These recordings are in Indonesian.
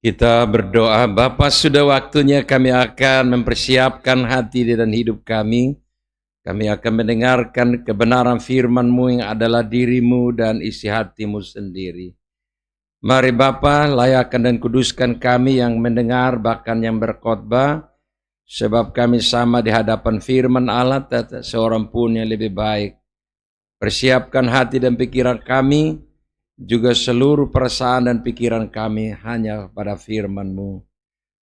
Kita berdoa, Bapa, sudah waktunya kami akan mempersiapkan hati dan hidup kami. Kami akan mendengarkan kebenaran firman-Mu yang adalah diri-Mu dan isi hati-Mu sendiri. Mari Bapa, layakkan dan kuduskan kami yang mendengar, bahkan yang berkhotbah, sebab kami sama di hadapan firman Allah, tak seorang pun yang lebih baik. Persiapkan hati dan pikiran kami, juga seluruh perasaan dan pikiran kami hanya pada firman-Mu.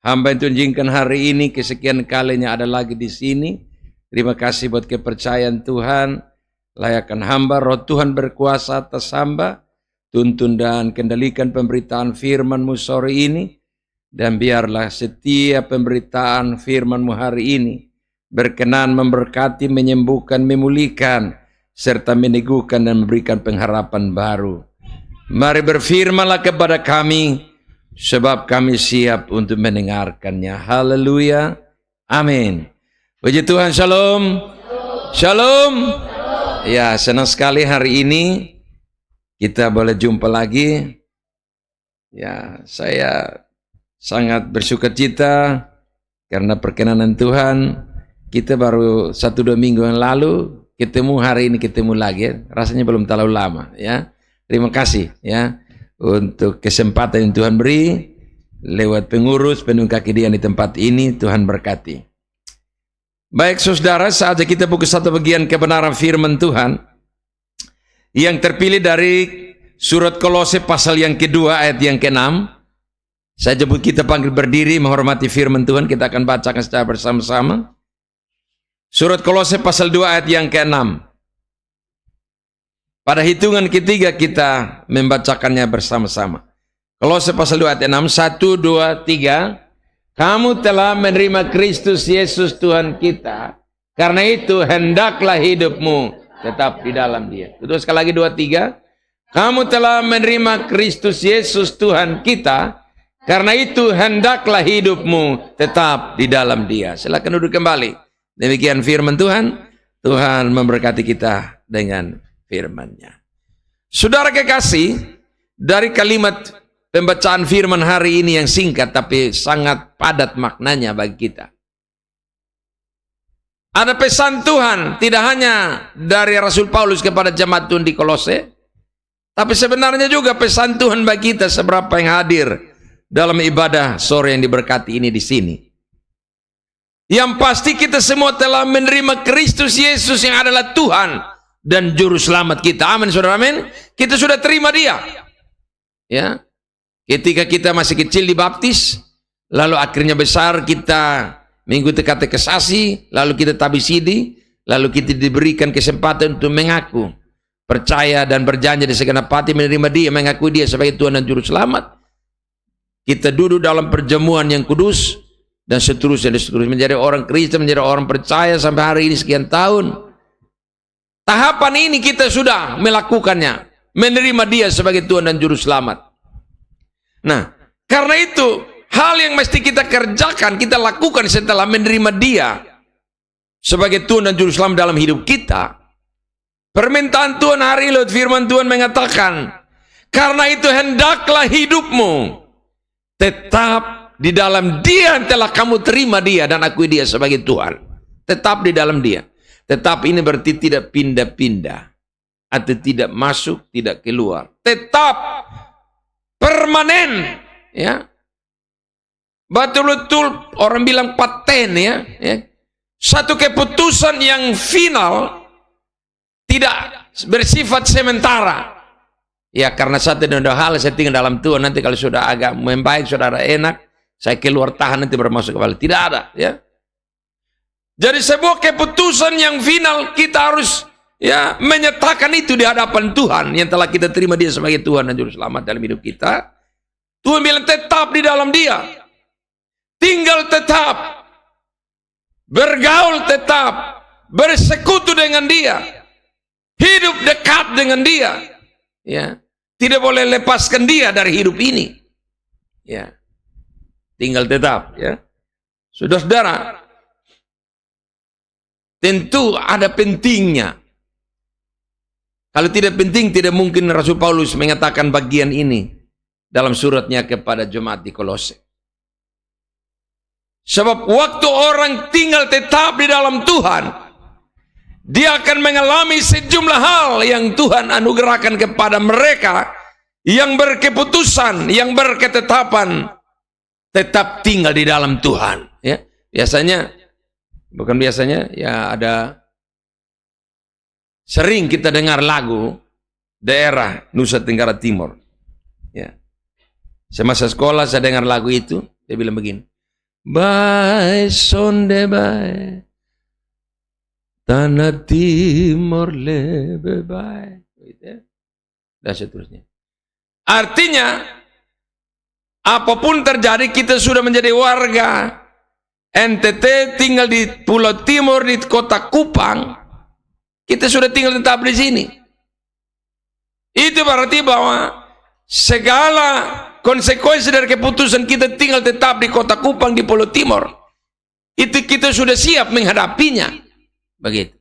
Hamba yang tunjukkan hari ini kesekian kalinya ada lagi di sini. Terima kasih buat kepercayaan Tuhan. Layakkan hamba, roh Tuhan berkuasa atas hamba. Tuntun dan kendalikan pemberitaan firman-Mu sore ini. Dan biarlah setiap pemberitaan firman-Mu hari ini berkenan memberkati, menyembuhkan, memulihkan, serta meneguhkan dan memberikan pengharapan baru. Mari berfirmanlah kepada kami, sebab kami siap untuk mendengarkannya. Haleluya. Amin. Puji Tuhan, shalom. Shalom. Ya, senang sekali hari ini kita boleh jumpa lagi. Ya, saya sangat bersukacita karena perkenanan Tuhan. Kita baru 1-2 minggu yang lalu ketemu, hari ini ketemu lagi. Rasanya belum terlalu lama, ya. Terima kasih ya untuk kesempatan yang Tuhan beri lewat pengurus penuh kaki dia di tempat ini. Tuhan berkati. Baik saudara, saatnya kita buka satu bagian kebenaran firman Tuhan yang terpilih dari surat Kolose pasal yang kedua ayat yang ke-6. Saya jemput kita panggil berdiri menghormati firman Tuhan. Kita akan bacakan secara bersama-sama. Surat Kolose pasal 2 ayat yang ke-6. Pada hitungan ketiga kita membacakannya bersama-sama. Kolose pasal 2 ayat 6, 1, 2, 3. Kamu telah menerima Kristus Yesus Tuhan kita. Karena itu hendaklah hidupmu tetap di dalam dia. Itu sekali lagi 2, 3. Kamu telah menerima Kristus Yesus Tuhan kita. Karena itu hendaklah hidupmu tetap di dalam dia. Silakan duduk kembali. Demikian firman Tuhan. Tuhan memberkati kita dengan firman-Nya. Saudara kekasih, dari kalimat pembacaan firman hari ini yang singkat tapi sangat padat maknanya bagi kita. Ada pesan Tuhan tidak hanya dari Rasul Paulus kepada jemaat Tuhan di Kolose, tapi sebenarnya juga pesan Tuhan bagi kita seberapa yang hadir dalam ibadah sore yang diberkati ini di sini. Yang pasti kita semua telah menerima Kristus Yesus yang adalah Tuhan dan juru selamat kita. Amin, saudara, amin. Kita sudah terima dia. Ya. Ketika kita masih kecil dibaptis, lalu akhirnya besar kita mengikuti katekisasi, lalu kita tabisidi, lalu kita diberikan kesempatan untuk mengaku, percaya dan berjanji di segenap hati menerima dia, mengakui dia sebagai Tuhan dan juru selamat. Kita duduk dalam perjamuan yang kudus dan seterusnya menjadi orang Kristen, menjadi orang percaya sampai hari ini sekian tahun. Tahapan ini kita sudah melakukannya, menerima dia sebagai Tuhan dan juru selamat. Nah, karena itu hal yang mesti kita kerjakan, kita lakukan setelah menerima dia sebagai Tuhan dan juru selamat dalam hidup kita. Permintaan Tuhan hari ini, firman Tuhan mengatakan, karena itu hendaklah hidupmu tetap di dalam dia yang telah kamu terima dia dan akui dia sebagai Tuhan. Tetap di dalam dia. Tetap ini berarti tidak pindah-pindah atau tidak masuk, tidak keluar. Tetap permanen, ya. Betul-betul orang bilang paten, ya. Satu keputusan yang final, tidak bersifat sementara. Ya, karena satu dan dua hal saya tinggal dalam Tuhan. Nanti kalau sudah agak membaik, saudara enak, saya keluar tahan nanti bermasuk kembali. Tidak ada, ya. Jadi sebuah keputusan yang final kita harus ya menyatakan itu di hadapan Tuhan yang telah kita terima dia sebagai Tuhan dan juru selamat dalam hidup kita. Tuhan bilang tetap di dalam dia. Tinggal tetap. Bergaul tetap. Bersekutu dengan dia. Hidup dekat dengan dia. Ya. Tidak boleh lepaskan dia dari hidup ini. Ya. Tinggal tetap, ya. Saudara-saudara, tentu ada pentingnya. Kalau tidak penting, tidak mungkin Rasul Paulus mengatakan bagian ini dalam suratnya kepada jemaat di Kolose. Sebab waktu orang tinggal tetap di dalam Tuhan, dia akan mengalami sejumlah hal yang Tuhan anugerahkan kepada mereka yang berkeputusan, yang berketetapan tetap tinggal di dalam Tuhan. Ya, biasanya, bukan biasanya, ya ada sering kita dengar lagu daerah Nusa Tenggara Timur. Ya, semasa sekolah saya dengar lagu itu, dia bilang begini. Bye sonde bye, tanah timur lebih baik, dan seterusnya. Artinya, apapun terjadi, kita sudah menjadi warga NTT, tinggal di Pulau Timur, di kota Kupang, kita sudah tinggal tetap di sini. Itu berarti bahwa segala konsekuensi dari keputusan kita tinggal tetap di kota Kupang, di Pulau Timur, itu kita sudah siap menghadapinya. Begitu.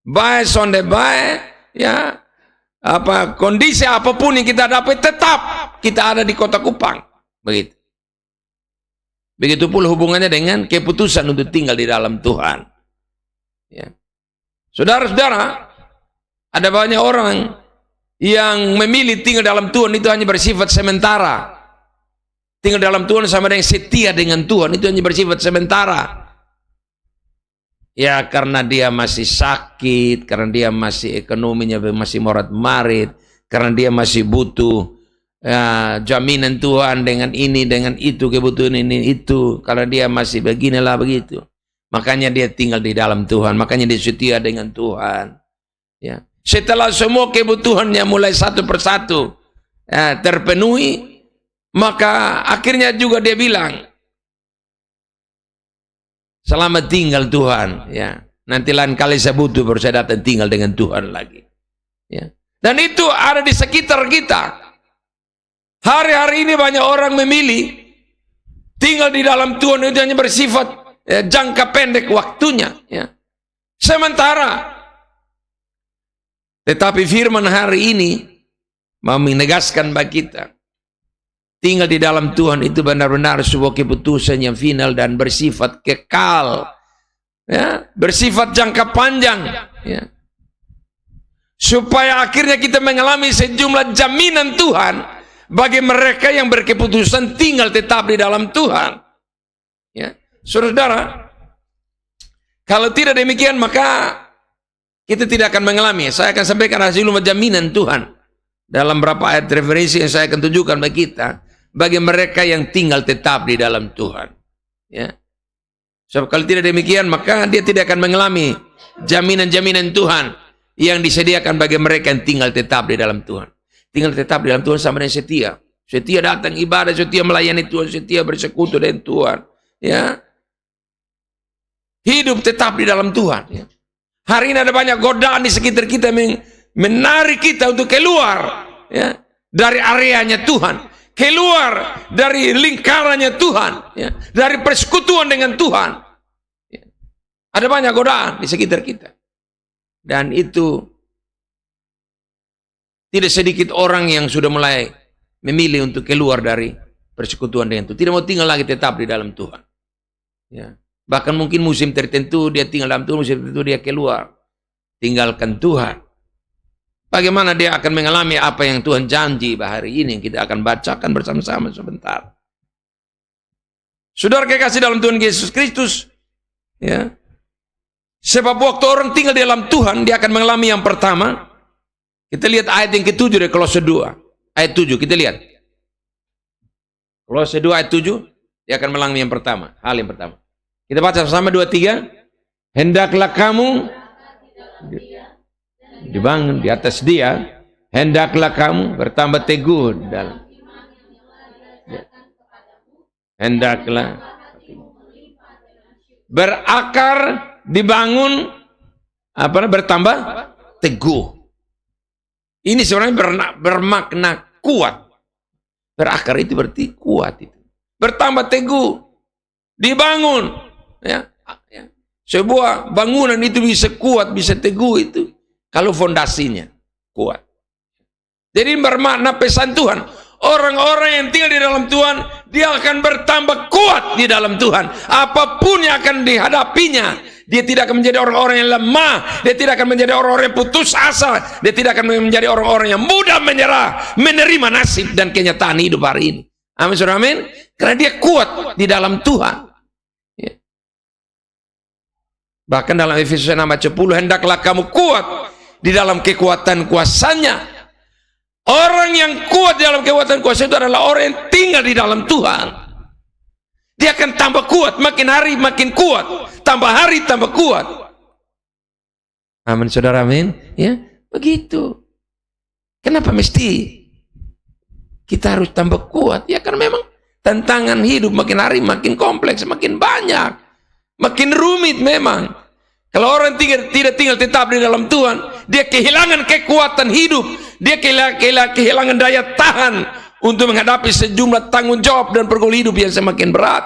Baik sonde baik, ya, kondisi apapun yang kita dapat, tetap kita ada di kota Kupang. Begitu. Begitu pula hubungannya dengan keputusan untuk tinggal di dalam Tuhan. Ya. Saudara-saudara, ada banyak orang yang memilih tinggal dalam Tuhan, itu hanya bersifat sementara. Tinggal dalam Tuhan sama dengan setia dengan Tuhan, itu hanya bersifat sementara. Ya, karena dia masih sakit, karena dia masih ekonominya masih morat-marit, karena dia masih butuh jaminan Tuhan dengan ini, dengan itu, kebutuhan ini, itu. Karena dia masih beginilah begitu. Makanya dia tinggal di dalam Tuhan, makanya dia setia dengan Tuhan. Ya. Setelah semua kebutuhannya mulai satu persatu terpenuhi, maka akhirnya juga dia bilang, selamat tinggal Tuhan. Ya, nanti lain kali saya butuh, baru saya datang tinggal dengan Tuhan lagi. Ya. Dan itu ada di sekitar kita. Hari-hari ini banyak orang memilih tinggal di dalam Tuhan, itu hanya bersifat jangka pendek waktunya. Ya. Sementara, tetapi firman hari ini mau menegaskan bagi kita, tinggal di dalam Tuhan itu benar-benar sebuah keputusan yang final dan bersifat kekal, ya, bersifat jangka panjang, ya. Supaya akhirnya kita mengalami sejumlah jaminan Tuhan bagi mereka yang berkeputusan tinggal tetap di dalam Tuhan. Ya, saudara, kalau tidak demikian maka kita tidak akan mengalami. Saya akan sampaikan hasil jaminan Tuhan dalam beberapa ayat referensi yang saya akan tunjukkan bagi kita, bagi mereka yang tinggal tetap di dalam Tuhan. Ya. Sebab kalau tidak demikian, maka dia tidak akan mengalami jaminan-jaminan Tuhan yang disediakan bagi mereka yang tinggal tetap di dalam Tuhan. Tinggal tetap di dalam Tuhan sama dengan setia. Setia datang ibadah, setia melayani Tuhan, setia bersekutu dengan Tuhan. Ya. Hidup tetap di dalam Tuhan. Ya. Hari ini ada banyak godaan di sekitar kita menarik kita untuk keluar, ya, dari areanya Tuhan, keluar dari lingkarannya Tuhan, ya, dari persekutuan dengan Tuhan. Ya. Ada banyak godaan di sekitar kita, dan itu tidak sedikit orang yang sudah mulai memilih untuk keluar dari persekutuan dengan Tuhan, tidak mau tinggal lagi tetap di dalam Tuhan. Ya. Bahkan mungkin musim tertentu dia tinggal dalam Tuhan, musim tertentu dia keluar, tinggalkan Tuhan. Bagaimana dia akan mengalami apa yang Tuhan janji hari ini, kita akan bacakan bersama-sama sebentar. Saudara kekasih dalam Tuhan Yesus Kristus, ya. Sebab waktu orang tinggal di dalam Tuhan, dia akan mengalami yang pertama. Kita lihat ayat yang ke-7 dari Kolose 2. Ayat 7, kita lihat. Kolose 2 ayat 7, dia akan mengalami yang pertama, hal yang pertama. Kita baca bersama 2, 3. Hendaklah kamu dibangun di atas dia, hendaklah kamu bertambah teguh dalam. Hendaklah berakar, dibangun, bertambah teguh. Ini sebenarnya bermakna kuat. Berakar itu berarti kuat itu. Bertambah teguh, dibangun. Ya, ya. Sebuah bangunan itu bisa kuat, bisa teguh itu kalau fondasinya kuat. Jadi bermakna pesan Tuhan, Orang-orang yang tinggal di dalam Tuhan, dia akan bertambah kuat di dalam Tuhan. Apapun yang akan dihadapinya, dia tidak akan menjadi orang-orang yang lemah. Dia tidak akan menjadi orang-orang yang putus asa. Dia tidak akan menjadi orang-orang yang mudah menyerah, menerima nasib dan kenyataan hidup hari ini. Amin, saudara, amin. Karena dia kuat di dalam Tuhan. Ya. Bahkan dalam Efesus 6 ayat 10, hendaklah kamu kuat di dalam kekuatan kuasanya. Orang yang kuat di dalam kekuatan kuasa itu adalah orang yang tinggal di dalam Tuhan. Dia akan tambah kuat, makin hari makin kuat, tambah hari tambah kuat. Amin, saudara, amin. Ya, begitu. Kenapa mesti kita harus tambah kuat? Ya, karena memang tantangan hidup makin hari makin kompleks, makin banyak, makin rumit memang. Kalau orang tidak tinggal tetap di dalam Tuhan, dia kehilangan kekuatan hidup, dia kehilangan daya tahan untuk menghadapi sejumlah tanggung jawab dan pergumulan hidup yang semakin berat.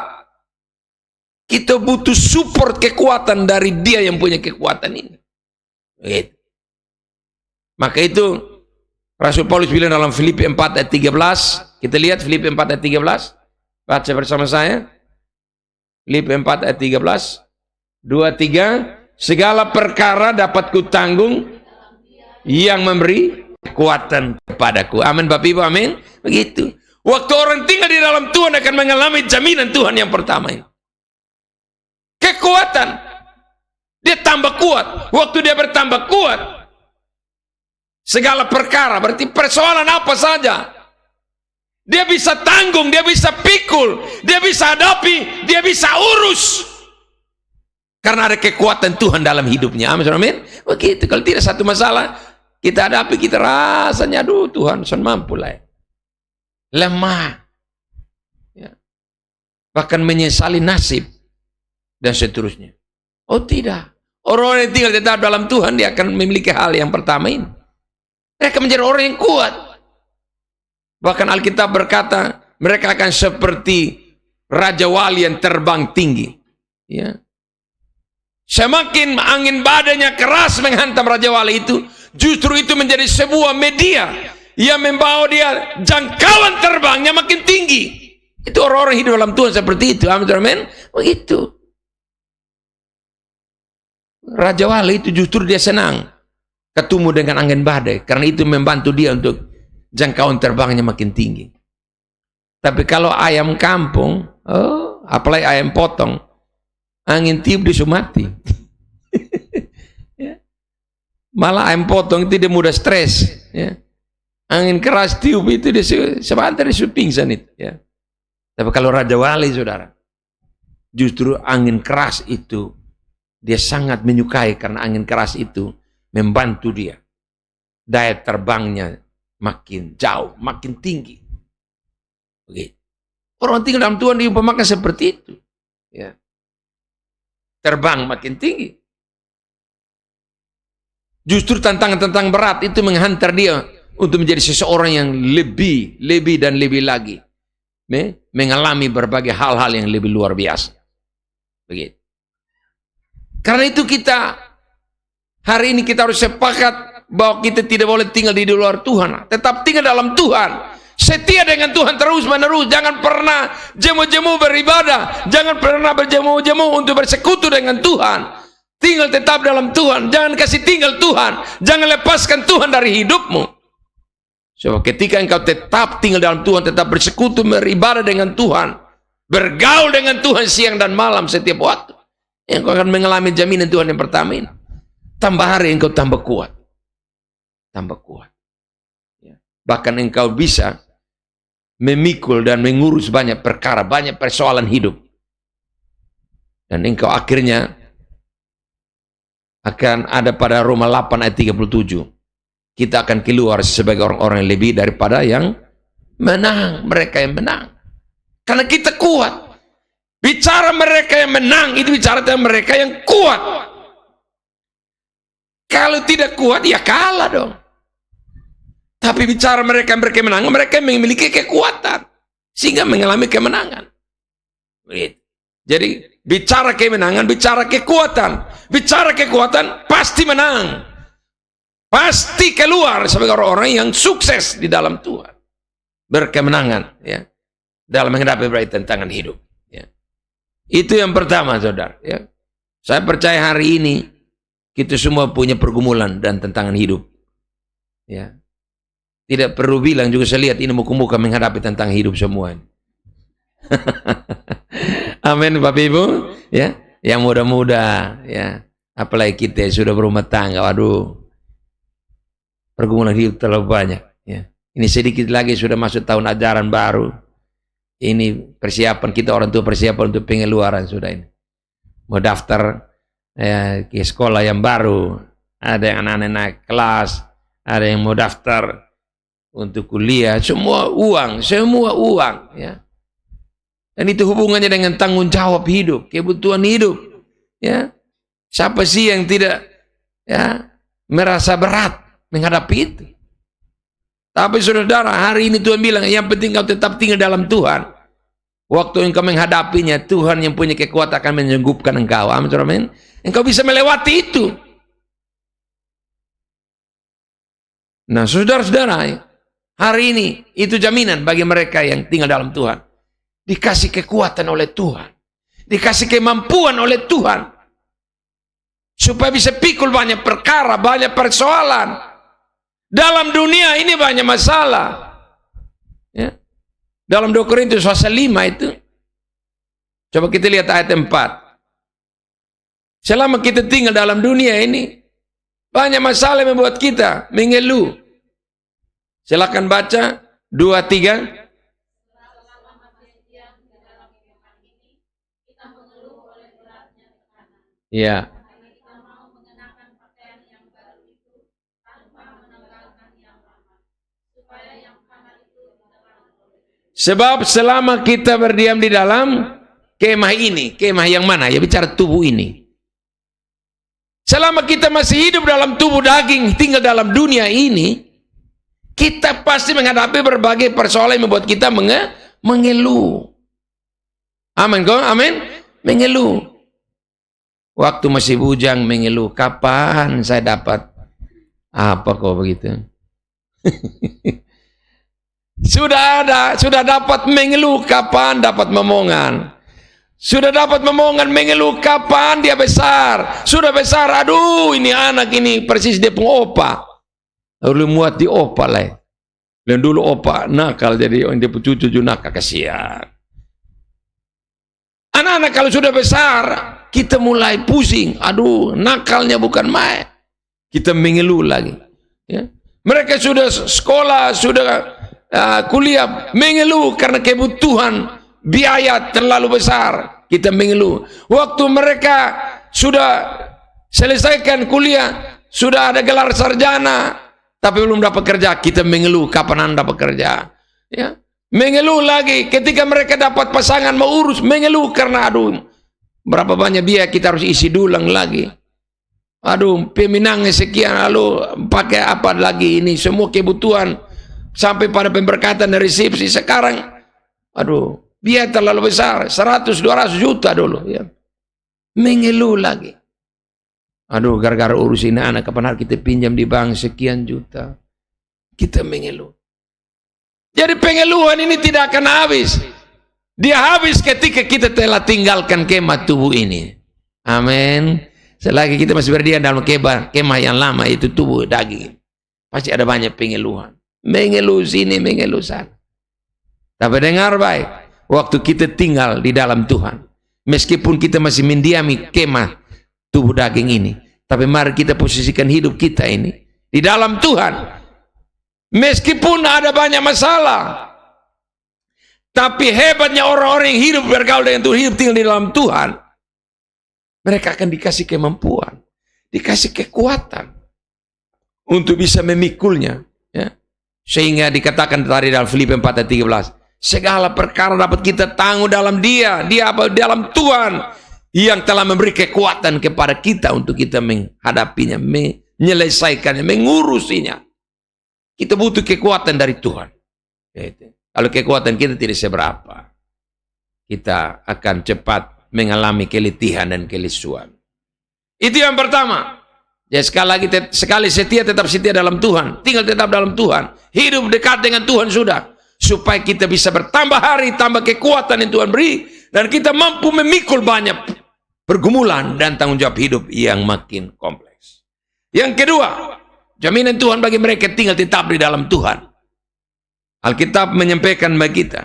Kita butuh support kekuatan dari dia yang punya kekuatan ini. Begitu. Maka itu Rasul Paulus bilang dalam Filipi 4 ayat 13. Kita lihat Filipi 4 ayat 13. Baca bersama saya. Filipi 4 ayat 13. 2, 3. Segala perkara dapat kutanggung yang memberi kekuatan kepadaku. Amin, Bapak Ibu, amin. Begitu. Waktu orang tinggal di dalam Tuhan akan mengalami jaminan Tuhan yang pertama ini. Kekuatan. Dia tambah kuat. Waktu dia bertambah kuat, segala perkara, berarti persoalan apa saja, dia bisa tanggung, dia bisa pikul, dia bisa hadapi, dia bisa urus. Karena ada kekuatan Tuhan dalam hidupnya. Amin, amin. Begitu. Kalau tidak satu masalah kita hadapi, kita rasanya, aduh Tuhan, saya mampu lah. Lemah. Ya. Bahkan menyesali nasib. Dan seterusnya. Oh tidak. Orang-orang yang tinggal tetap dalam Tuhan, dia akan memiliki hal yang pertama ini. Mereka menjadi orang yang kuat. Bahkan Alkitab berkata, mereka akan seperti Raja Wali yang terbang tinggi. Ya. Semakin angin badainya keras menghantam Raja Wali itu, justru itu menjadi sebuah media yang membawa dia jangkauan terbangnya makin tinggi. Itu orang-orang hidup dalam Tuhan seperti itu. Amin. Begitu. Raja Wali itu justru dia senang ketemu dengan angin badai, karena itu membantu dia untuk jangkauan terbangnya makin tinggi. Tapi kalau ayam kampung, apalagi ayam potong, angin tiup dia mati. Ya. Malah ayam potong itu dia mudah stres. Ya. Angin keras tiup itu dia sebentar dia pingsan itu. Ya. Tapi kalau Raja Wali, saudara, justru angin keras itu dia sangat menyukai, karena angin keras itu membantu dia. Daya terbangnya makin jauh, makin tinggi. Begitu. Orang tinggal dalam Tuhan diumpamakan seperti itu. Ya. Terbang makin tinggi. Justru tantangan-tantangan berat itu menghantar dia untuk menjadi seseorang yang lebih dan lebih lagi. Mengalami berbagai hal-hal yang lebih luar biasa. Begitu. Karena itu kita, hari ini kita harus sepakat bahwa kita tidak boleh tinggal di luar Tuhan. Tetap tinggal dalam Tuhan. Setia dengan Tuhan terus menerus. Jangan pernah jemu-jemu beribadah. Jangan pernah berjemu-jemu untuk bersekutu dengan Tuhan. Tinggal tetap dalam Tuhan. Jangan kasih tinggal Tuhan. Jangan lepaskan Tuhan dari hidupmu. So, ketika engkau tetap tinggal dalam Tuhan, tetap bersekutu, beribadah dengan Tuhan, bergaul dengan Tuhan siang dan malam setiap waktu, engkau akan mengalami jaminan Tuhan yang pertama ini. Tambah hari engkau tambah kuat. Tambah kuat. Ya. Bahkan engkau bisa memikul dan mengurus banyak perkara, banyak persoalan hidup. Dan engkau akhirnya akan ada pada Roma 8 ayat 37. Kita akan keluar sebagai orang-orang yang lebih daripada yang menang. Mereka yang menang. Karena kita kuat. Bicara mereka yang menang, itu bicara tentang mereka yang kuat. Kalau tidak kuat, ya kalah dong. Tapi bicara mereka yang menang, mereka yang memiliki kekuatan. Sehingga mengalami kemenangan. Jadi, bicara kemenangan, bicara kekuatan. Bicara kekuatan, pasti menang. Pasti keluar sebagai orang-orang yang sukses di dalam Tuhan. berkemenangan ya dalam menghadapi berbagai tantangan hidup. Ya. Itu yang pertama, saudara. Ya. Saya percaya hari ini kita semua punya pergumulan dan tantangan hidup. Ya. Tidak perlu bilang juga saya lihat ini muka-muka menghadapi tantangan hidup semua. Amin, Bapak Ibu. Ya, yang muda-muda, ya, apalagi kita yang sudah berumah tangga, waduh, pergumulan hidup terlalu banyak. Ya. Ini sedikit lagi sudah masuk tahun ajaran baru. Ini persiapan kita orang tua, persiapan untuk pengeluaran sudah ini. Mau daftar ke sekolah yang baru, ada yang anak-anak naik kelas, ada yang mau daftar untuk kuliah, semua uang ya. Dan itu hubungannya dengan tanggung jawab hidup, kebutuhan hidup, ya. Siapa sih yang tidak ya merasa berat menghadapi itu? Tapi saudara, hari ini Tuhan bilang, yang penting kau tetap tinggal dalam Tuhan. Waktu engkau menghadapinya, Tuhan yang punya kekuatan akan menyanggup engkau. Amin. Engkau bisa melewati itu. Nah, saudara-saudara, hari ini itu jaminan bagi mereka yang tinggal dalam Tuhan. Dikasih kekuatan oleh Tuhan. Dikasih kemampuan oleh Tuhan. Supaya bisa pikul banyak perkara, banyak persoalan. Dalam dunia ini banyak masalah. Ya. Dalam 2 Korintus pasal 5 itu. Coba kita lihat ayat 4. Selama kita tinggal dalam dunia ini, banyak masalah yang membuat kita mengeluh. Silakan baca 2-3. Ya. Sebab selama kita berdiam di dalam kemah ini, kemah yang mana? Ya bicara tubuh ini. Selama kita masih hidup dalam tubuh daging, tinggal dalam dunia ini, kita pasti menghadapi berbagai persoalan yang membuat kita mengeluh. Amin, kok? Amin. Mengeluh. Waktu masih bujang mengeluh, kapan saya dapat apa kok begitu? Sudah dapat mengeluh, kapan dapat momongan? Sudah dapat momongan, mengeluh, kapan dia besar? Sudah besar, aduh ini anak ini persis dia pengopa. Lalu muat di opa lah. Dan dulu opa nakal, jadi dia cucu nakal, kasihan. Anak-anak kalau sudah besar, kita mulai pusing. Aduh, nakalnya bukan main. Kita mengeluh lagi. Ya. Mereka sudah sekolah, sudah kuliah, mengeluh karena kebutuhan biaya terlalu besar. Kita mengeluh. Waktu mereka sudah selesaikan kuliah, sudah ada gelar sarjana, tapi belum dapat kerja, kita mengeluh kapan Anda dapat kerja. Ya. Mengeluh lagi ketika mereka dapat pasangan mau urus, mengeluh karena aduh berapa banyak biaya kita harus isi dulang lagi. Aduh peminangnya sekian, lalu pakai apa lagi ini, semua kebutuhan sampai pada pemberkatan dan resepsi sekarang. Aduh biaya terlalu besar, 100-200 juta dulu. Ya. Mengeluh lagi. Aduh gara-gara urus ini anak, kapan hari kita pinjam di bank sekian juta. Kita mengeluh. Jadi pengeluhan ini tidak akan habis. Dia habis ketika kita telah tinggalkan kemah tubuh ini. Amin. Selagi kita masih berdiam dalam kemah yang lama, itu tubuh daging, pasti ada banyak pengeluhan. Mengeluh sini, mengeluh sana. Tapi dengar baik, waktu kita tinggal di dalam Tuhan, meskipun kita masih mendiami kemah tubuh daging ini, tapi mari kita posisikan hidup kita ini di dalam Tuhan. Meskipun ada banyak masalah, tapi hebatnya orang-orang yang hidup bergaul dengan Tuhan, hidup tinggal di dalam Tuhan, mereka akan dikasih kemampuan, dikasih kekuatan untuk bisa memikulnya. Ya. Sehingga dikatakan tadi dalam Filipi 4 ayat 13, segala perkara dapat kita tanggung dalam Dia apa? Dalam Tuhan yang telah memberi kekuatan kepada kita untuk kita menghadapinya, menyelesaikannya, mengurusinya. Kita butuh kekuatan dari Tuhan. Kalau kekuatan kita tidak seberapa, kita akan cepat mengalami keletihan dan kelesuan. Itu yang pertama. Ya sekali setia tetap setia dalam Tuhan, tinggal tetap dalam Tuhan, hidup dekat dengan Tuhan sudah supaya kita bisa bertambah hari, tambah kekuatan yang Tuhan beri, dan kita mampu memikul banyak pergumulan dan tanggung jawab hidup yang makin kompleks. Yang kedua, jaminan Tuhan bagi mereka tinggal tetap di dalam Tuhan. Alkitab menyampaikan bagi kita.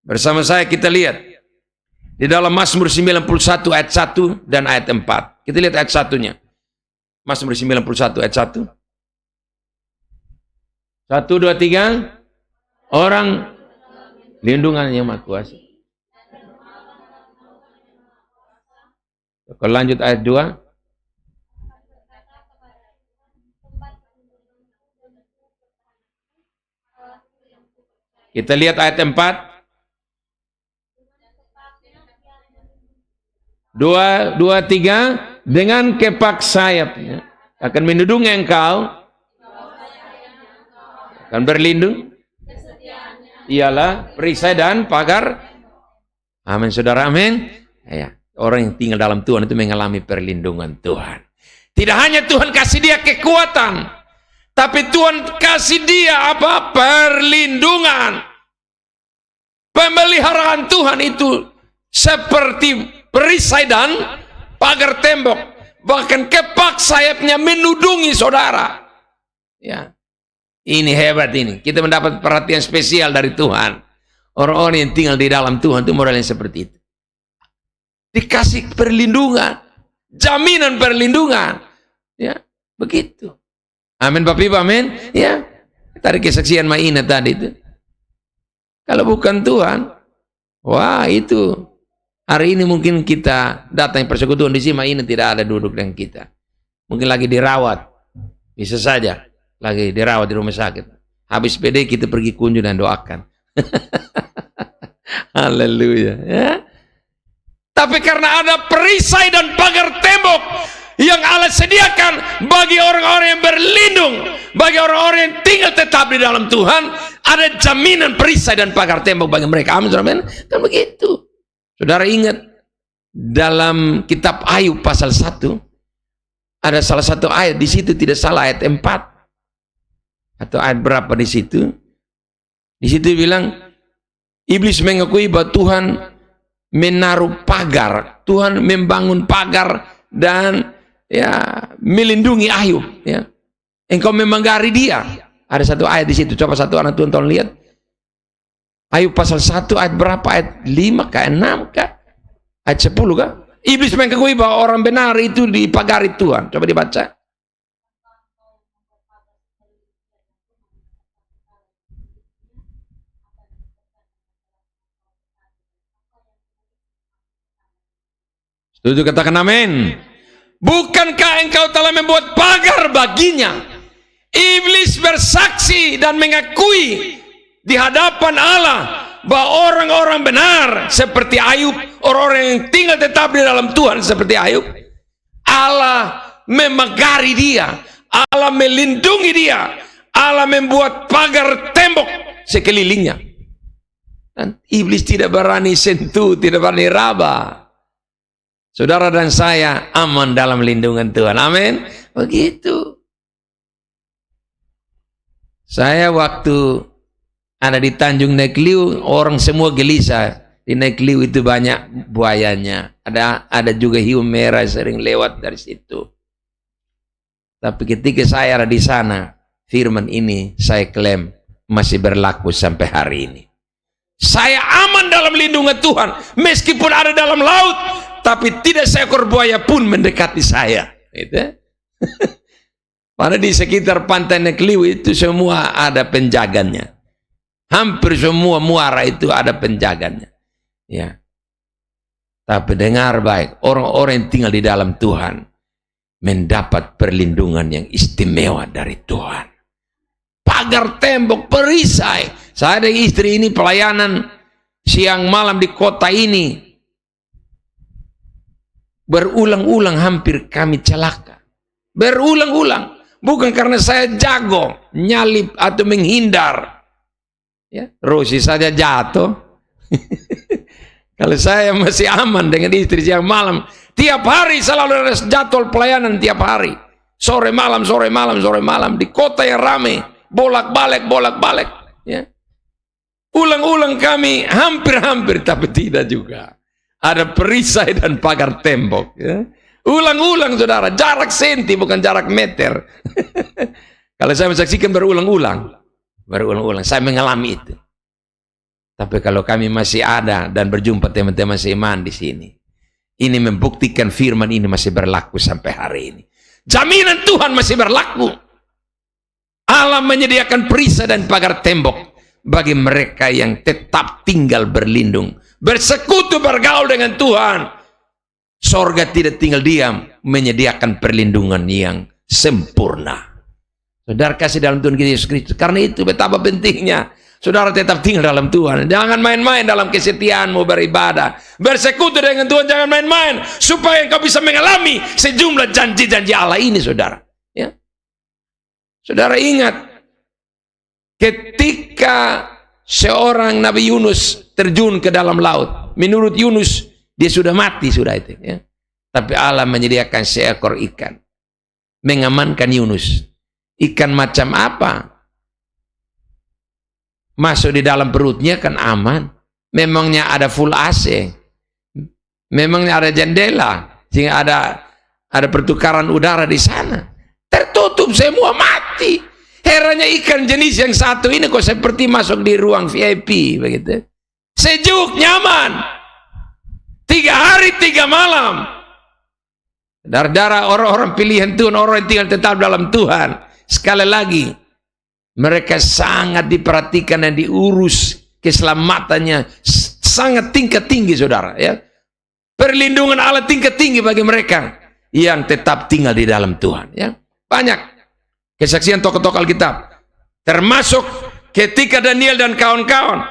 Bersama saya kita lihat di dalam Mazmur 91 ayat 1 dan ayat 4. Kita lihat ayat 1-nya. Mazmur 91 ayat 1. 1, 2, 3. Orang lindungan yang Maha Kuasa. Kalau lanjut ayat 2. Kita lihat ayat 4. 2, 3. Dengan kepak sayapnya akan melindungi engkau, akan berlindung. Ialah perisai dan pagar. Amin, saudara, amin. Ya, orang yang tinggal dalam Tuhan itu mengalami perlindungan Tuhan. Tidak hanya Tuhan kasih dia kekuatan, tapi Tuhan kasih dia apa? Perlindungan. Pemeliharaan Tuhan itu seperti perisai dan pagar tembok. Bahkan kepak sayapnya menudungi saudara. Ya. Ini hebat ini. Kita mendapat perhatian spesial dari Tuhan. Orang-orang yang tinggal di dalam Tuhan itu model yang seperti itu. Dikasih perlindungan. Jaminan perlindungan. Ya, begitu. Amin Bapak Ibu, amin. Ya. Tadi kesaksian Maina tadi itu. Kalau bukan Tuhan, wah itu. Hari ini mungkin kita datang persekutuan di sini, Maina tidak ada duduk dengan kita. Mungkin lagi dirawat. Bisa saja. Lagi dirawat di rumah sakit. Habis PD kita pergi kunjung dan doakan. Haleluya. Ya. Tapi karena ada perisai dan pagar tembok yang Allah sediakan bagi orang-orang yang berlindung, bagi orang-orang yang tinggal tetap di dalam Tuhan, ada jaminan perisai dan pagar tembok bagi mereka. Amin, saudara. Kan begitu. Saudara ingat dalam kitab Ayub pasal 1 ada salah satu ayat di situ, tidak salah ayat 4 atau ayat berapa di situ? Di situ bilang iblis mengakui bahwa Tuhan menaruh pagar, Tuhan membangun pagar dan ya melindungi Ayub. Ya, engkau memanggari dia. Ada satu ayat di situ. Coba satu anak Tuhan tolong lihat. Ayub pasal 1 ayat berapa? Ayat 5 kah? 6 kah? Ayat 10 kah? Iblis mengakui bahwa orang benar itu dipagari Tuhan. Coba dibaca. Setuju, katakan amin. Bukankah engkau telah membuat pagar baginya? Iblis bersaksi dan mengakui di hadapan Allah bahwa orang-orang benar seperti Ayub, orang-orang yang tinggal tetap di dalam Tuhan seperti Ayub, Allah memagari dia, Allah melindungi dia, Allah membuat pagar tembok sekelilingnya, dan iblis tidak berani sentuh, tidak berani raba. Saudara dan saya aman dalam lindungan Tuhan. Amin. Begitu. Saya waktu ada di Tanjung Nekliu, orang semua gelisah. Di Nekliu itu banyak buayanya. Ada juga hiu merah sering lewat dari situ. Tapi ketika saya ada di sana, firman ini saya klaim masih berlaku sampai hari ini. Saya aman dalam lindungan Tuhan. Meskipun ada dalam laut, tapi tidak seekor buaya pun mendekati saya. Gitu. Karena di sekitar pantai Nekliu itu semua ada penjaganya. Hampir semua muara itu ada penjaganya. Ya. Tapi dengar baik, orang-orang yang tinggal di dalam Tuhan mendapat perlindungan yang istimewa dari Tuhan. Pagar tembok, perisai. Saya dan istri ini pelayanan siang malam di kota ini. Berulang-ulang hampir kami celaka. Berulang-ulang. Bukan karena saya jago, nyalip atau menghindar. Ya, Rosi saja jatuh. Kalau saya masih aman dengan istri siang malam. Tiap hari selalu ada jadwal pelayanan tiap hari. Sore malam, sore malam, sore malam. Di kota yang ramai. Bolak-balik, bolak-balik. Ya. Ulang-ulang kami hampir-hampir, tapi tidak juga. Ada perisai dan pagar tembok. Ya. Ulang-ulang saudara, jarak senti bukan jarak meter. Kalau saya menyaksikan berulang-ulang, saya mengalami itu. Tapi kalau kami masih ada dan berjumpa teman-teman seiman di sini, ini membuktikan firman ini masih berlaku sampai hari ini. Jaminan Tuhan masih berlaku. Allah menyediakan perisai dan pagar tembok bagi mereka yang tetap tinggal berlindung, bersekutu bergaul dengan Tuhan. Sorga tidak tinggal diam, menyediakan perlindungan yang sempurna. Saudara kasih dalam Tuhan kita Yesus Kristus. Karena itu betapa pentingnya saudara tetap tinggal dalam Tuhan. Jangan main-main dalam kesetiaanmu beribadah. Bersekutu dengan Tuhan, jangan main-main. Supaya engkau bisa mengalami sejumlah janji-janji Allah ini, saudara. Ya. Saudara ingat, ketika seorang Nabi Yunus terjun ke dalam laut. Menurut Yunus, dia sudah mati, sudah itu. Ya. Tapi Allah menyediakan seekor ikan. Mengamankan Yunus. Ikan macam apa? Masuk di dalam perutnya kan aman. Memangnya ada full AC. Memangnya ada jendela. Sehingga ada pertukaran udara di sana. Tertutup semua, mati. Herannya ikan jenis yang satu ini kok seperti masuk di ruang VIP. Begitu. Sejuk, nyaman. 3 hari 3 malam. Darah orang-orang pilihan Tuhan, orang yang tinggal tetap dalam Tuhan. Sekali lagi, mereka sangat diperhatikan dan diurus keselamatannya sangat tingkat tinggi, saudara. Ya, perlindungan Allah tingkat tinggi bagi mereka yang tetap tinggal di dalam Tuhan. Ya, banyak kesaksian tokoh-tokoh Alkitab, termasuk ketika Daniel dan kawan-kawan,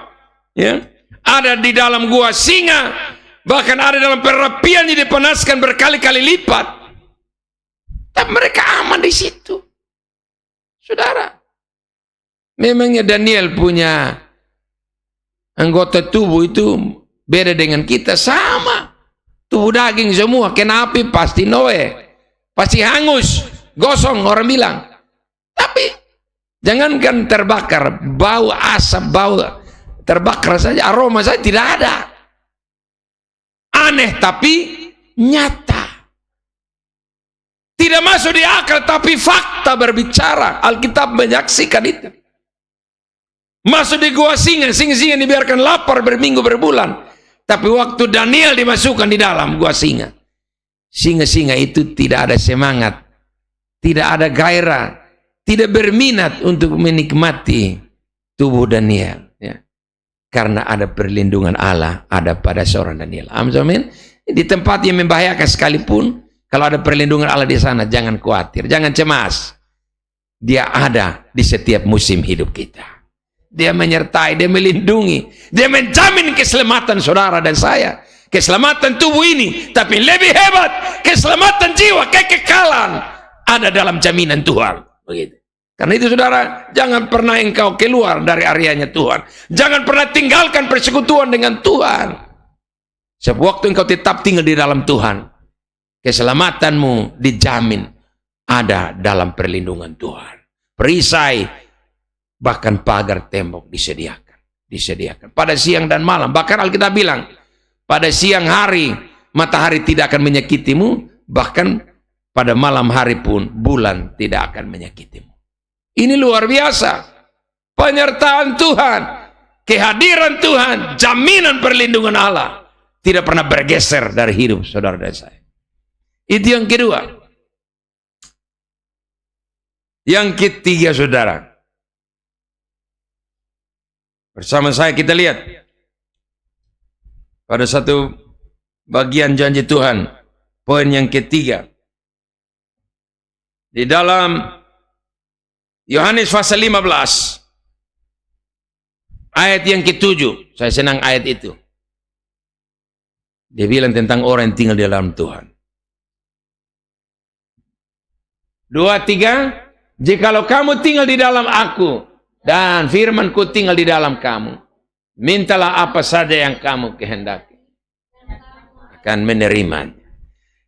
ya, ada di dalam gua singa. Bahkan ada dalam perapian yang dipanaskan berkali-kali lipat. Tapi mereka aman di situ. Saudara. Memangnya Daniel punya anggota tubuh itu beda dengan kita. Sama. Tubuh daging semua. Kena api pasti noe. Pasti hangus. Gosong orang bilang. Tapi jangankan terbakar. Bau asap, bau terbakar saja. Aroma saja tidak ada. Aneh tapi nyata. Tidak masuk di akal tapi fakta berbicara. Alkitab menyaksikan itu. Masuk di gua singa, singa-singa dibiarkan lapar berminggu berbulan. Tapi waktu Daniel dimasukkan di dalam gua singa, singa-singa itu tidak ada semangat, tidak ada gairah, tidak berminat untuk menikmati tubuh Daniel. Karena ada perlindungan Allah ada pada seorang Daniel. Amin. Di tempat yang membahayakan sekalipun, kalau ada perlindungan Allah di sana, jangan khawatir, jangan cemas. Dia ada di setiap musim hidup kita. Dia menyertai, dia melindungi, dia menjamin keselamatan saudara dan saya. Keselamatan tubuh ini, tapi lebih hebat, keselamatan jiwa, kekekalan ada dalam jaminan Tuhan. Begitu. Karena itu saudara, jangan pernah engkau keluar dari areanya Tuhan. Jangan pernah tinggalkan persekutuan dengan Tuhan. Sebab waktu engkau tetap tinggal di dalam Tuhan, keselamatanmu dijamin ada dalam perlindungan Tuhan. Perisai, bahkan pagar tembok disediakan. Pada siang dan malam, bahkan Alkitab bilang, pada siang hari matahari tidak akan menyakitimu, bahkan pada malam hari pun bulan tidak akan menyakitimu. Ini luar biasa. Penyertaan Tuhan, kehadiran Tuhan, jaminan perlindungan Allah tidak pernah bergeser dari hidup saudara dan saya. Itu yang kedua. Yang ketiga, saudara, bersama saya kita lihat pada satu bagian janji Tuhan, poin yang ketiga. Di dalam Yohanes pasal 15 ayat yang ke-7, saya senang ayat itu. Dia bilang tentang orang yang tinggal di dalam Tuhan. 2, 3, jikalau kamu tinggal di dalam aku dan firman-Ku tinggal di dalam kamu, mintalah apa saja yang kamu kehendaki, akan menerimanya.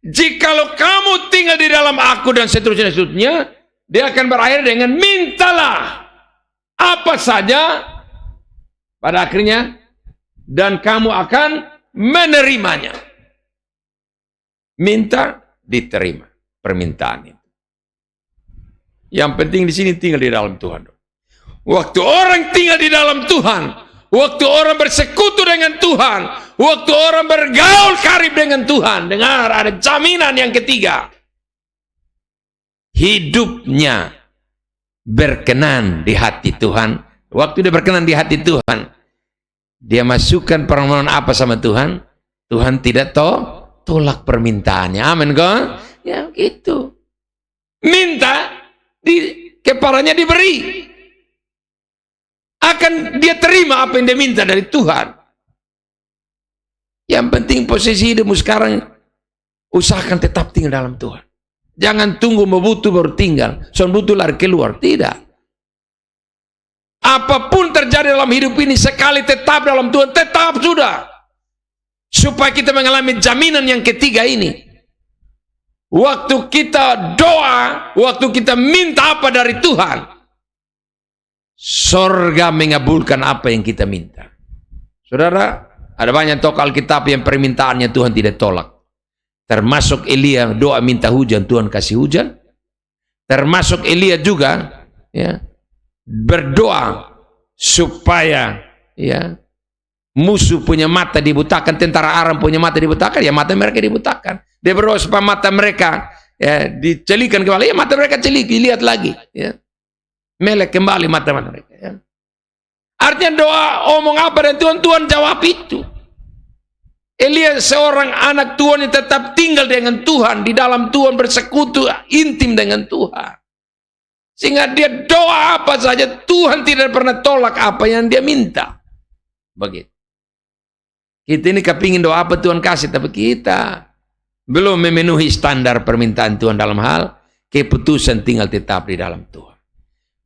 Jikalau kamu tinggal di dalam aku dan seterusnya, dia akan berakhir dengan mintalah apa saja Pada akhirnya, dan kamu akan menerimanya. Minta, diterima permintaan itu. Yang penting di sini tinggal di dalam Tuhan. Waktu orang tinggal di dalam Tuhan, waktu orang bersekutu dengan Tuhan, waktu orang bergaul karib dengan Tuhan, dengar, ada jaminan yang ketiga. Hidupnya berkenan di hati Tuhan. Waktu dia berkenan di hati Tuhan, dia masukkan permohonan apa sama Tuhan, Tuhan tidak tolak permintaannya. Amin kan? Ya gitu. Minta, kepadanya diberi. Akan dia terima apa yang dia minta dari Tuhan. Yang penting posisi hidupmu sekarang, usahakan tetap tinggal dalam Tuhan. Jangan tunggu mau butuh baru tinggal. Soal butuh lari keluar. Tidak. Apapun terjadi dalam hidup ini, sekali tetap dalam Tuhan, tetap sudah. Supaya kita mengalami jaminan yang ketiga ini. Waktu kita doa, waktu kita minta apa dari Tuhan, sorga mengabulkan apa yang kita minta. Saudara, ada banyak tokoh Alkitab yang permintaannya Tuhan tidak tolak. Termasuk Elia, doa minta hujan, Tuhan kasih hujan. Termasuk Elia juga, ya, berdoa supaya, ya, musuh punya mata dibutakan, tentara Aram punya mata dibutakan, ya mata mereka dibutakan. Dia berdoa supaya mata mereka, ya, dicelikan kembali, ya mata mereka celiki, lihat lagi, ya. Melek kembali mata-mata mereka. Ya. Artinya doa omong apa dan Tuhan jawab itu. Elia seorang anak Tuhan yang tetap tinggal dengan Tuhan, di dalam Tuhan bersekutu intim dengan Tuhan. Sehingga dia doa apa saja, Tuhan tidak pernah tolak apa yang dia minta. Begitu. Kita ini kepingin doa apa Tuhan kasih, tapi kita belum memenuhi standar permintaan Tuhan dalam hal keputusan tinggal tetap di dalam Tuhan.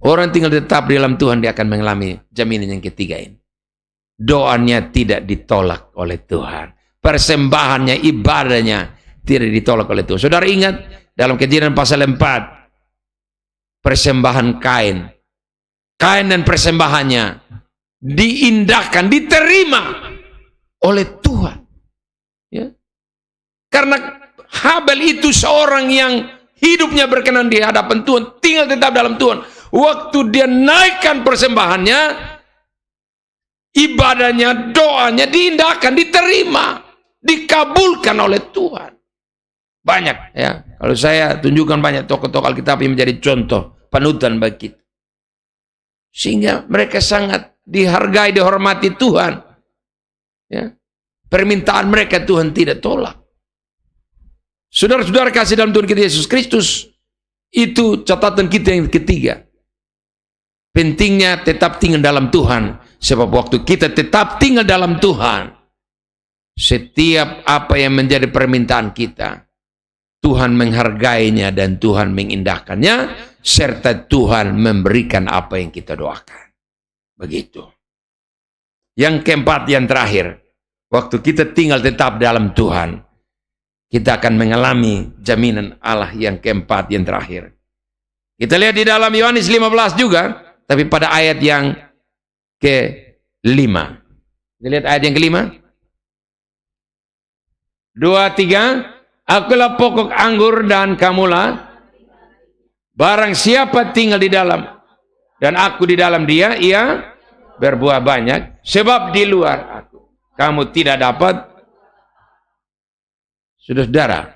Orang tinggal tetap di dalam Tuhan, dia akan mengalami jaminan yang ketiga ini. Doanya tidak ditolak oleh Tuhan. Persembahannya, ibadahnya tidak ditolak oleh Tuhan. Saudara ingat dalam Kejadian pasal 4, persembahan Kain. Kain dan persembahannya diindahkan, diterima oleh Tuhan. Ya. Karena Habel itu seorang yang hidupnya berkenan di hadapan Tuhan, tinggal tetap dalam Tuhan. Waktu dia naikkan persembahannya, ibadahnya, doanya diindahkan, diterima, dikabulkan oleh Tuhan. Banyak, ya. Kalau saya tunjukkan banyak tokoh-tokoh Alkitab yang menjadi contoh panutan bagi kita. Sehingga mereka sangat dihargai, dihormati Tuhan. Ya. Permintaan mereka Tuhan tidak tolak. Saudara-saudara kasih dalam Tuhan kita Yesus Kristus, itu catatan kita yang ketiga. Pentingnya tetap tinggal dalam Tuhan. Sebab waktu kita tetap tinggal dalam Tuhan, setiap apa yang menjadi permintaan kita, Tuhan menghargainya dan Tuhan mengindahkannya, serta Tuhan memberikan apa yang kita doakan. Begitu. Yang keempat, yang terakhir, waktu kita tinggal tetap dalam Tuhan, kita akan mengalami jaminan Allah yang keempat, yang terakhir. Kita lihat di dalam Yohanes 15 juga, tapi pada ayat yang ke-5. Kita lihat ayat yang ke-5. 2, 3. Akulah pokok anggur dan kamulah. Barang siapa tinggal di dalam dan aku di dalam dia, ia berbuah banyak. Sebab di luar aku, kamu tidak dapat. Saudara,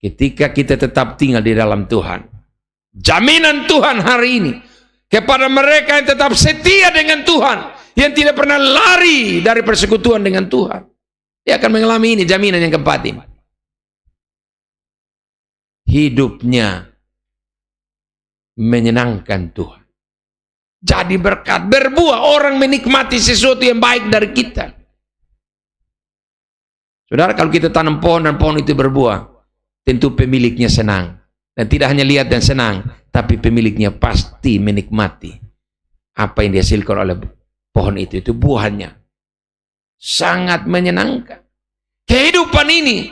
ketika kita tetap tinggal di dalam Tuhan, jaminan Tuhan hari ini kepada mereka yang tetap setia dengan Tuhan, yang tidak pernah lari dari persekutuan dengan Tuhan, dia akan mengalami ini, jaminan yang keempat ini. Hidupnya menyenangkan Tuhan. Jadi berkat, berbuah, orang menikmati sesuatu yang baik dari kita. Saudara, kalau kita tanam pohon dan pohon itu berbuah, tentu pemiliknya senang. Dan tidak hanya lihat dan senang, tapi pemiliknya pasti menikmati apa yang dihasilkan oleh pohon itu buahnya. Sangat menyenangkan. Kehidupan ini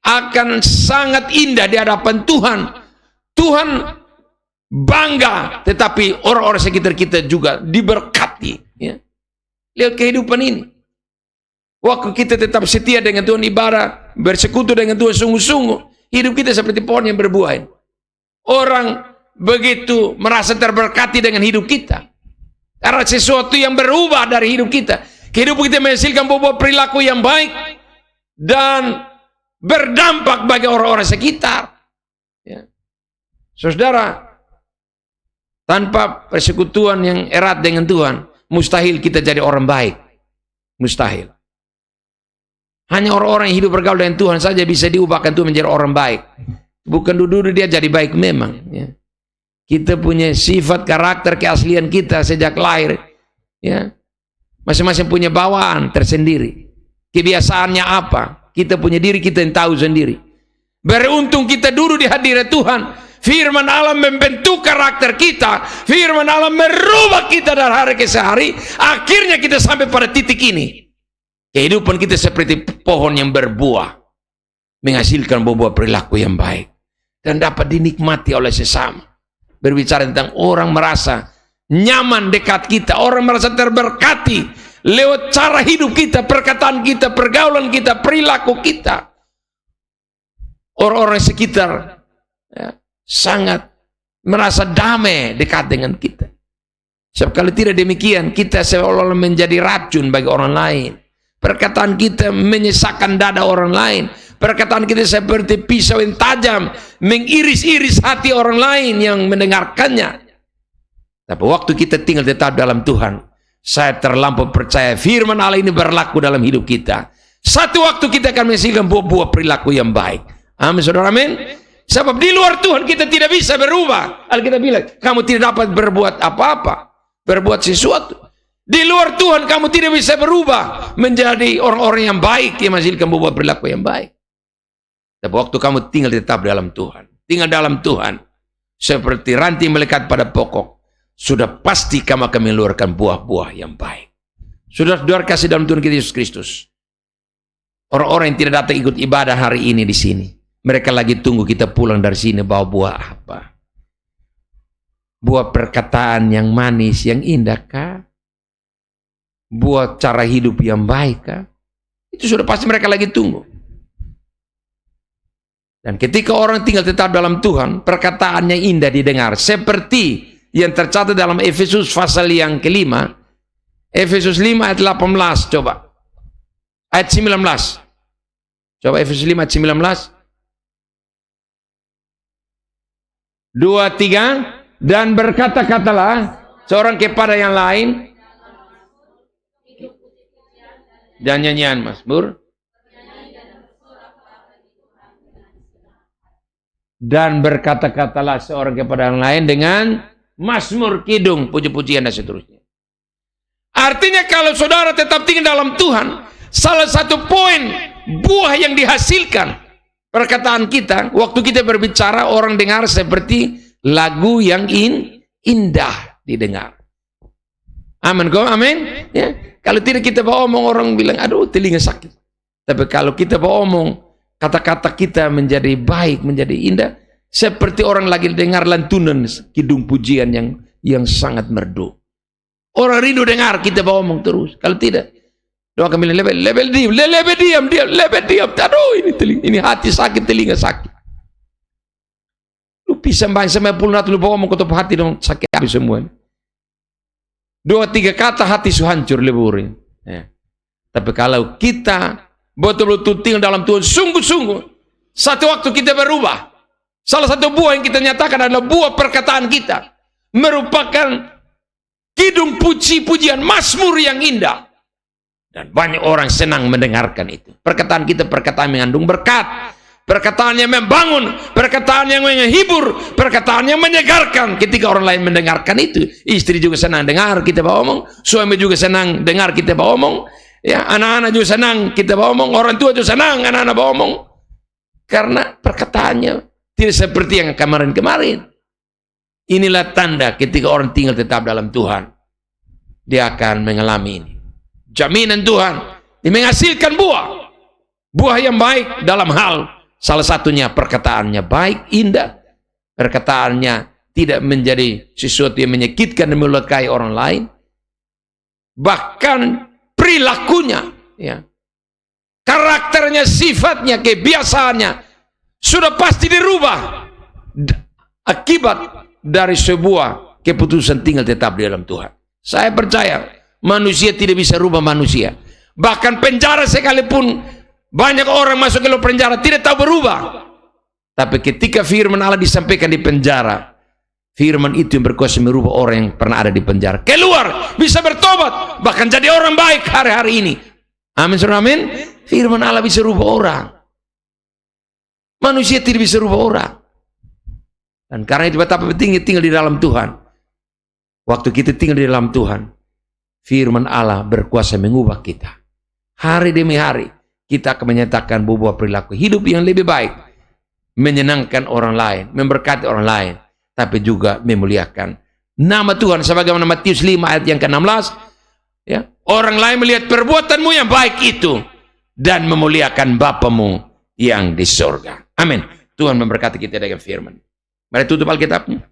akan sangat indah di hadapan Tuhan. Tuhan bangga, tetapi orang-orang sekitar kita juga diberkati. Ya. Lewat kehidupan ini. Waktu kita tetap setia dengan Tuhan, ibadah, bersekutu dengan Tuhan sungguh-sungguh, hidup kita seperti pohon yang berbuah. Orang begitu merasa terberkati dengan hidup kita. Karena sesuatu yang berubah dari hidup kita. Kehidupan kita menghasilkan buah perilaku yang baik dan berdampak bagi orang-orang sekitar. Ya. Saudara, tanpa persekutuan yang erat dengan Tuhan, mustahil kita jadi orang baik. Mustahil. Hanya orang-orang yang hidup bergaul dengan Tuhan saja bisa diubahkan Tuhan menjadi orang baik. Bukan dulu dia jadi baik memang. Ya. Kita punya sifat, karakter, keaslian kita sejak lahir. Ya. Masing-masing punya bawaan tersendiri. Kebiasaannya apa? Kita punya diri kita yang tahu sendiri. Beruntung kita duduk di hadirat Tuhan. Firman Allah membentuk karakter kita. Firman Allah merubah kita dari hari ke hari. Akhirnya kita sampai pada titik ini. Kehidupan kita seperti pohon yang berbuah, menghasilkan buah perilaku yang baik, dan dapat dinikmati oleh sesama. Berbicara tentang orang merasa nyaman dekat kita, orang merasa terberkati lewat cara hidup kita, perkataan kita, pergaulan kita, perilaku kita. Orang-orang sekitar ya, sangat merasa damai dekat dengan kita. Sebab kalau tidak demikian, kita seolah-olah menjadi racun bagi orang lain. Perkataan kita menyesakkan dada orang lain. Perkataan kita seperti pisau yang tajam, mengiris-iris hati orang lain yang mendengarkannya. Tapi waktu kita tinggal tetap dalam Tuhan, saya terlampau percaya firman Allah ini berlaku dalam hidup kita. Satu waktu kita akan menghasilkan buah-buah perilaku yang baik. Amin, saudara, amin. Sebab di luar Tuhan kita tidak bisa berubah. Alkitab bilang, kamu tidak dapat berbuat apa-apa, berbuat sesuatu. Di luar Tuhan kamu tidak bisa berubah menjadi orang-orang yang baik yang menghasilkan buah perilaku yang baik. Tapi waktu kamu tinggal tetap dalam Tuhan, tinggal dalam Tuhan, seperti ranting melekat pada pokok, sudah pasti kamu akan mengeluarkan buah-buah yang baik. Saudara-saudara kasih dalam Tuhan kita Yesus Kristus, orang-orang yang tidak datang ikut ibadah hari ini di sini, mereka lagi tunggu kita pulang dari sini bawa buah apa? Buah perkataan yang manis, yang indah kah? Buat cara hidup yang baik kah? Itu sudah pasti mereka lagi tunggu. Dan ketika orang tinggal tetap dalam Tuhan, perkataannya indah didengar, seperti yang tercatat dalam Efesus pasal yang kelima, Efesus 5 ayat 18, coba ayat 19, coba Efesus 5 ayat 19, 2, 3, dan berkata-katalah seorang kepada yang lain, dan nyanyian Mazmur, dan berkata-katalah seorang kepada yang lain dengan Mazmur, kidung, puji-pujian dan seterusnya. Artinya kalau saudara tetap tinggal dalam Tuhan, salah satu poin buah yang dihasilkan perkataan kita, waktu kita berbicara orang dengar seperti lagu yang indah didengar. Amin, kok, amin. Ya. Kalau tidak kita bawa omong, orang bilang, aduh telinga sakit. Tapi kalau kita bawa omong, kata-kata kita menjadi baik, menjadi indah, seperti orang lagi dengar lantunan kidung pujian yang sangat merdu. Orang rindu dengar, kita bawa omong terus. Kalau tidak, doa kami lebih diam. Aduh, ini hati sakit, telinga sakit. Lu pisah banyak sampai puluh lu bawa omong ketup hati dong, sakit habis semua. 2-3 kata hati hancur lebur. Ya. Tapi kalau kita betul-betul tinggal dalam Tuhan sungguh-sungguh, satu waktu kita berubah. Salah satu buah yang kita nyatakan adalah buah perkataan kita, merupakan kidung puji-pujian, mazmur yang indah, dan banyak orang senang mendengarkan itu. Perkataan kita perkataan mengandung berkat, perkataan yang membangun, perkataan yang menghibur, perkataan yang menyegarkan. Ketika orang lain mendengarkan itu, istri juga senang dengar kita bawa omong, suami juga senang dengar kita bawa omong, ya, anak-anak juga senang kita bawa omong, orang tua juga senang anak-anak bawa omong, karena perkataannya tidak seperti yang kemarin-kemarin. Inilah tanda ketika orang tinggal tetap dalam Tuhan, dia akan mengalami ini. Jaminan Tuhan, dia menghasilkan buah yang baik dalam hal, salah satunya perkataannya baik, indah. Perkataannya tidak menjadi sesuatu yang menyakitkan dan melukai orang lain. bahkan perilakunya, ya, karakternya, sifatnya, kebiasaannya sudah pasti dirubah akibat dari sebuah keputusan tinggal tetap di dalam Tuhan. Saya percaya manusia tidak bisa rubah manusia. Bahkan penjara sekalipun banyak orang masuk ke penjara tidak tahu berubah. Tapi ketika firman Allah disampaikan di penjara, firman itu yang berkuasa merubah orang yang pernah ada di penjara. Keluar, bisa bertobat, bahkan jadi orang baik hari-hari ini. Amin, saudara, amin. Firman Allah bisa rubah orang. Manusia tidak bisa rubah orang. Dan karena itu betapa pentingnya tinggal di dalam Tuhan. Waktu kita tinggal di dalam Tuhan, firman Allah berkuasa mengubah kita. Hari demi hari, kita akan menyatakan bahwa perilaku hidup yang lebih baik, menyenangkan orang lain, memberkati orang lain, tapi juga memuliakan nama Tuhan. Sebagaimana Matius 5 ayat yang ke-16, ya, orang lain melihat perbuatanmu yang baik itu dan memuliakan Bapamu yang di surga. Amin. Tuhan memberkati kita dengan firman. Mari tutup Alkitabnya.